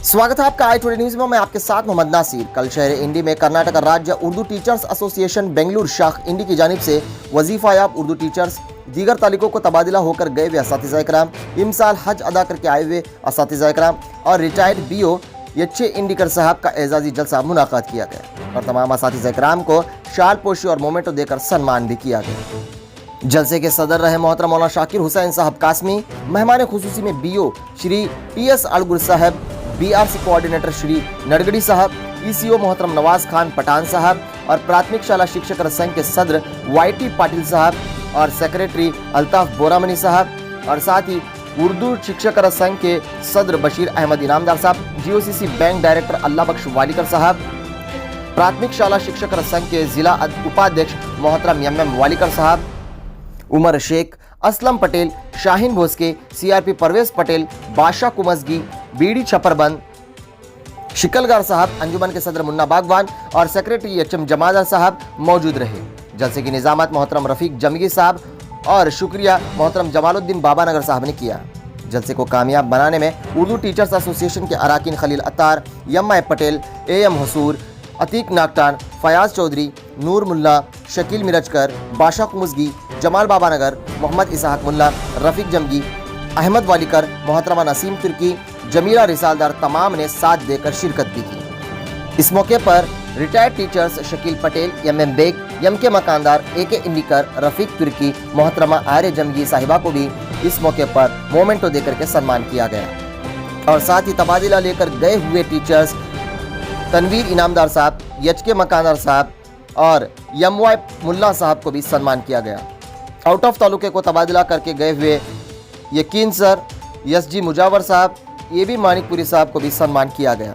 स्वागत है आपका आई टुडे न्यूज में। मैं आपके साथ मोहम्मद नासिर। कल शहर इंडी में कर्नाटक राज्य उर्दू टीचर्स एसोसिएशन बेंगलुरु शाख इंडी की जानिब से वजीफा याब उर्दू टीचर्स, दीगर तालिकों को तबादला होकर गए हुए असातिज़ा इकराम, इमसाल हज अदा करके आए हुए असातिज़ा इकराम और रिटायर्ड BO यच्चे इंडीकर साहब का एजाजी जलसा मुनाकात किया गया और तमाम असातिज़ा इकराम को शाल पोशी और मोमेंटो देकर सम्मान भी किया गया। जलसे के सदर रहे मोहतरम मौलाना शाकिर हुसैन साहब कासमी, मेहमान खुसूसी में BO श्री TS अड़गुल साहब, BRC कोऑर्डिनेटर श्री नरगड़ी साहब, ECO मोहतरम नवाज खान पठान साहब और प्राथमिक शाला शिक्षक संघ के सदर YT पाटिल साहब और सेक्रेटरी अल्ताफ बोरामनी साहब और साथ ही उर्दू शिक्षक संघ के सदर बशीर अहमद इनामदार साहब, GOCC बैंक डायरेक्टर अल्लाह बख्श वालिकर साहब, प्राथमिक शाला शिक्षक संघ के जिला उपाध्यक्ष मोहतरम MM वालिकर साहब, उमर शेख, असलम पटेल, शाहीन भोसके, CRP परवेज पटेल, बादशाह कुमसगी, बीडी छपरबंद, शिकलगार साहब, अंजुमन के सदर मुन्ना बागवान और सेक्रेटरी HM जमादार साहब मौजूद रहे। जलसे की निजामत मोहतरम रफीक जमगी साहब और शुक्रिया मोहतरम जमालुद्दीन बाबानगर साहब ने किया। जलसे को कामयाब बनाने में उर्दू टीचर्स एसोसिएशन के अराकीन खलील अत्तार, यम्मा पटेल, AM हसूर, अतीक नागटान, फयाज चौधरी, नूर मुल्ला, शकील मिरजकर, बादशाह कुमसगी, जमाल बाबानगर, मोहम्मद इसहाक मुल्ला, रफीक जमगी, अहमद वालिकर, मोहतरमा नसीम तुर्की, जमीला रिसालदार तमाम ने साथ देकर शिरकत भी की। इस मौके पर retired teachers Shakeel Patel, MM Baig, MK Makandar, AK Indikar, Rafiq Turki, मोहतरमा आर्य जमगी साहिबा को भी इस मौके पर मोमेंटो देकर के सम्मान किया गया और साथ ही तबादला लेकर गए हुए टीचर्स तनवीर इनामदार साहब, HK मकानदार साहब और MY मुल्ला साहब को भी सम्मान किया गया। आउट ऑफ तालुके को तबादला करके गए हुए यकीन सर, SG मुजावर साहब, AB मानिकपुरी साहब को भी सम्मान किया गया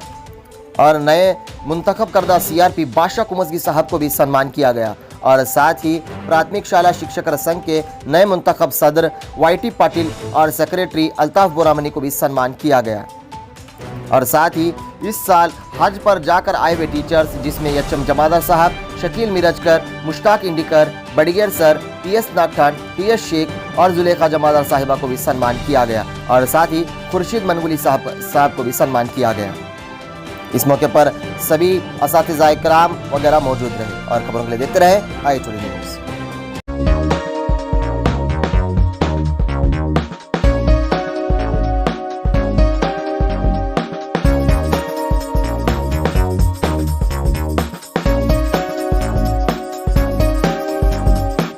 और नए मुंतखब करदा CRP बादशाह कुमसगी साहब को भी सम्मान किया गया और साथ ही प्राथमिक शाला शिक्षक संघ के नए मुंतखब सदर YT पाटिल और सेक्रेटरी अल्ताफ बोरामनी को भी सम्मान किया गया और साथ ही इस साल हज पर जाकर आए हुए टीचर्स जिसमें HM जमादार साहब, Shakeel Mirajkar, Mushtaq Indikar, Badiger sir, TS Nagthan, TS Shaikh और जुलेखा जमादार साहिबा को भी सम्मान किया गया और साथ ही खुर्शीद मनगुली साहब को भी सम्मान किया गया। इस मौके पर सभी असातिज़ा इकराम वगैरह मौजूद रहे और खबरों के लिए देखते रहे आई टुडे न्यूज़।